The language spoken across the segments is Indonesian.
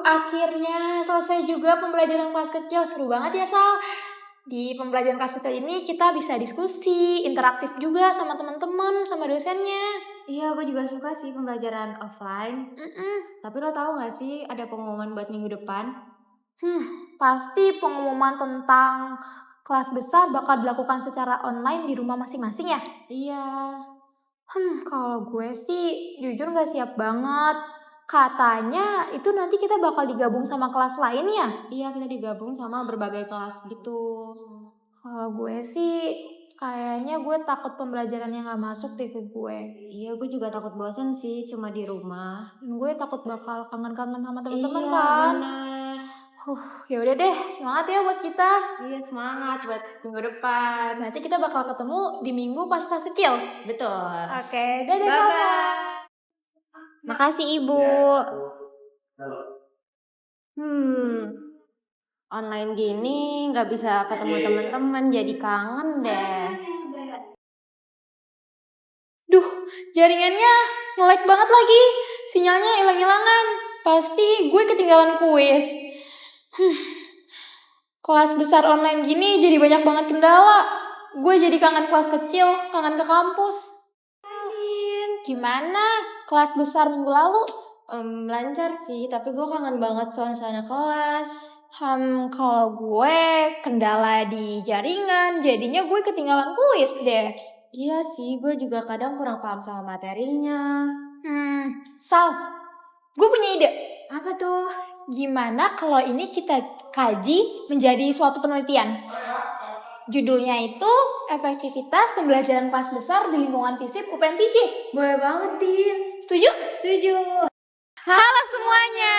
Akhirnya selesai juga pembelajaran kelas kecil. Seru banget ya, Sal. Di pembelajaran kelas kecil ini kita bisa diskusi, interaktif juga sama teman-teman, sama dosennya. Iya, gue juga suka sih pembelajaran offline. Tapi lo tahu gak sih ada pengumuman buat minggu depan? Pasti pengumuman tentang kelas besar bakal dilakukan secara online di rumah masing-masing ya? Iya. Kalau gue sih jujur gak siap banget. Katanya itu nanti kita bakal digabung sama kelas lain ya? Iya, kita digabung sama berbagai kelas gitu. Kalau gue sih kayaknya gue takut pembelajarannya gak masuk deh ke gue. Iya, gue juga takut bosan sih cuma di rumah. Dan gue takut bakal kangen-kangen sama teman-teman Iya, kan. bener. Ya udah deh, semangat ya buat kita. Iya, semangat buat minggu depan. Nanti kita bakal ketemu di minggu pas kelas kecil. Betul. Oke, dadah Bye-bye. Salma. Makasih Ibu. Online gini nggak bisa ketemu teman-teman, jadi kangen deh. Duh, jaringannya nge-lag banget lagi. Sinyalnya hilang-hilangan. Pasti gue ketinggalan kuis. Kelas besar online gini jadi banyak banget kendala. Gue jadi kangen kelas kecil, kangen ke kampus. Gimana kelas besar minggu lalu? Lancar sih, tapi gue kangen banget suasana kelas. Kalau gue kendala di jaringan, jadinya gue ketinggalan kuis deh. Iya sih, gue juga kadang kurang paham sama materinya. Sal, gue punya ide. Apa tuh? Gimana kalau ini kita kaji menjadi suatu penelitian? Judulnya itu efektivitas pembelajaran kelas besar di lingkungan FISIP UPN VJ. Boleh banget, Din. Setuju? Setuju. Halo semuanya,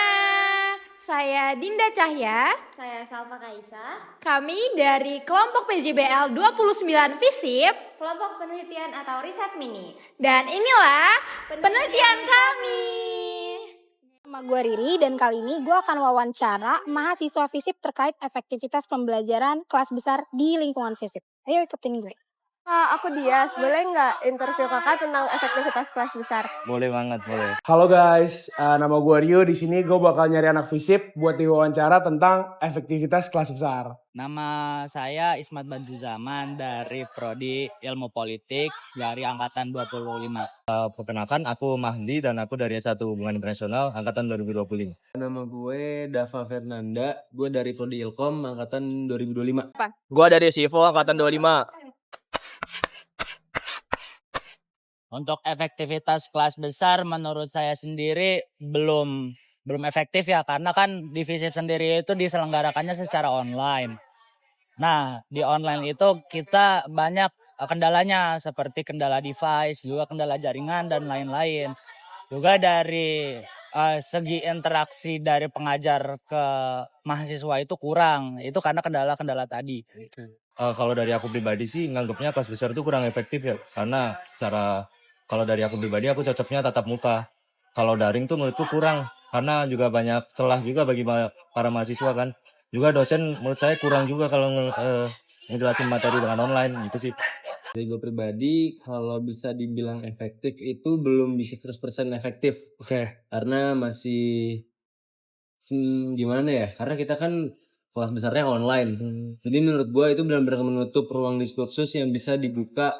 saya Dinda Cahya. Saya Salva Kaisa. Kami dari kelompok PJBL 29 FISIP, kelompok penelitian atau riset mini. Dan inilah penelitian kami. Nama gue Riri dan kali ini gue akan wawancara mahasiswa FISIP terkait efektivitas pembelajaran kelas besar di lingkungan FISIP. Ayo ikutin gue. Aku Dias, boleh nggak interview kakak tentang efektivitas kelas besar? Boleh banget, boleh. Halo guys, nama gue Rio. Di sini gue bakal nyari anak FISIP buat diwawancara tentang efektivitas kelas besar. Nama saya Ismat Badruzaman dari Prodi Ilmu Politik dari Angkatan 25. Perkenalkan, aku Mahdi dan aku dari S1 Hubungan Internasional Angkatan 2025. Nama gue Dava Fernanda, gue dari Prodi Ilkom Angkatan 2025. Gue dari Sivo Angkatan 25. Untuk efektivitas kelas besar menurut saya sendiri belum efektif ya, karena kan di FISIP sendiri itu diselenggarakannya secara online. Nah, di online itu kita banyak kendalanya seperti kendala device, juga kendala jaringan dan lain-lain. Juga dari segi interaksi dari pengajar ke mahasiswa itu kurang. Itu karena kendala-kendala tadi. Kalau dari aku pribadi sih nganggapnya kelas besar itu kurang efektif ya, karena kalau dari aku pribadi aku cocoknya tatap muka. Kalau daring tuh menurutku kurang, karena juga banyak celah juga bagi para mahasiswa kan. Juga dosen menurut saya kurang juga kalau ngejelasin materi dengan online gitu sih. Dari gue pribadi, kalau bisa dibilang efektif itu belum bisa 100% efektif. Oke. Karena masih gimana ya? Karena kita kan kelas besarnya online. Jadi menurut gue itu benar-benar menutup ruang diskursus yang bisa dibuka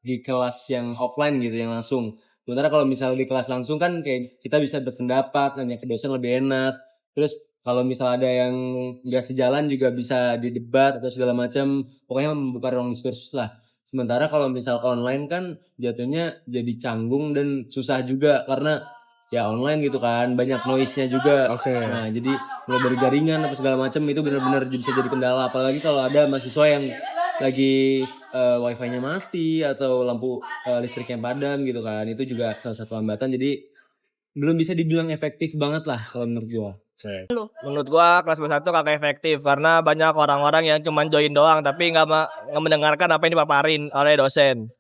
di kelas yang offline gitu, yang langsung. Sementara kalau misalnya di kelas langsung kan kayak kita bisa berpendapat, nanya ke dosen lebih enak. Terus kalau misalnya ada yang nggak sejalan juga bisa didebat atau segala macam. Pokoknya membuka ruang diskursus lah. Sementara kalau misalnya online kan jatuhnya jadi canggung dan susah juga karena ya online gitu kan, banyak noise-nya juga. Oke. Nah, jadi mulai dari jaringan apa segala macam itu benar-benar bisa jadi kendala, apalagi kalau ada mahasiswa yang lagi wifi-nya mati atau lampu listriknya padam gitu kan. Itu juga salah satu hambatan, jadi belum bisa dibilang efektif banget lah kalau menurut gua. Menurut gua kelas besar itu kagak efektif karena banyak orang-orang yang cuma join doang tapi nggak mendengarkan apa yang dipaparin oleh dosen.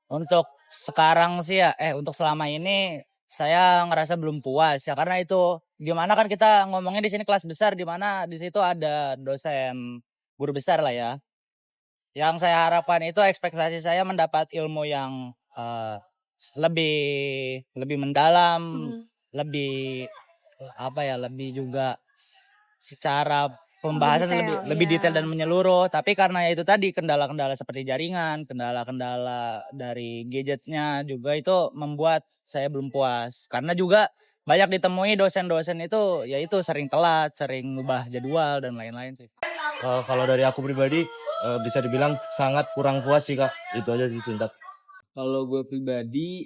Untuk sekarang sih ya, untuk selama ini saya ngerasa belum puas ya, karena itu gimana kan kita ngomongnya di sini kelas besar, di mana di situ ada dosen guru besar lah ya. Yang saya harapkan itu ekspektasi saya mendapat ilmu yang lebih mendalam, lebih apa ya, lebih juga secara pembahasan lebih detail dan menyeluruh. Tapi karena ya itu tadi kendala-kendala seperti jaringan, kendala-kendala dari gadgetnya juga itu membuat saya belum puas. Karena juga banyak ditemui dosen-dosen itu yaitu sering telat, sering ngubah jadwal dan lain-lain sih. Kalau dari aku pribadi bisa dibilang sangat kurang puas sih Kak. Itu aja sih singkat. Kalau gue pribadi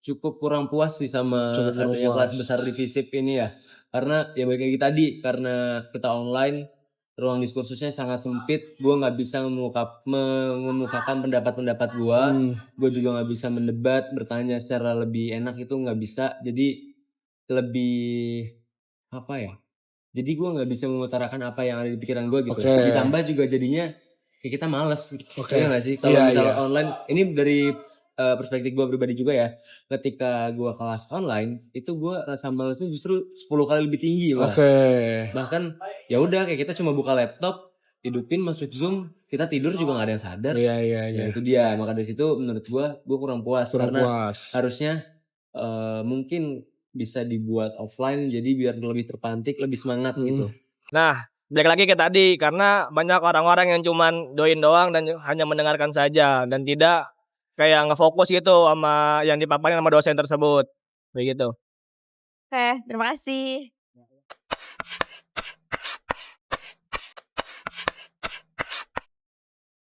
cukup kurang puas sih sama Cukup kurang adanya puas. kelas besar di FISIP ini ya. Karena ya balik lagi tadi, karena kita online, ruang diskursusnya sangat sempit. Gue nggak bisa mengemukakan pendapat-pendapat gue. Gue juga nggak bisa mendebat, bertanya secara lebih enak itu nggak bisa. Jadi lebih apa ya? Jadi gue nggak bisa mengutarakan apa yang ada di pikiran gue gitu. Oke. Ditambah juga jadinya ya kita males. Oke. Iya nggak sih? Kalau Iya, misalnya iya. online, ini dari perspektif gue pribadi juga ya. Ketika gue kelas online, itu gue rasa malesnya justru 10 kali lebih tinggi lah. Oke. Bahkan ya udah kayak kita cuma buka laptop, hidupin masuk Zoom, kita tidur juga nggak ada yang sadar. Iya, iya, iya. Ya itu dia. Maka dari situ menurut gue kurang puas Kurang karena puas. harusnya mungkin bisa dibuat offline jadi biar lebih terpantik, lebih semangat gitu. Nah, balik lagi ke tadi, karena banyak orang-orang yang cuman join doang dan hanya mendengarkan saja dan tidak kayak ngefokus gitu sama yang dipaparin sama dosen tersebut. Begitu. Oke, terima kasih.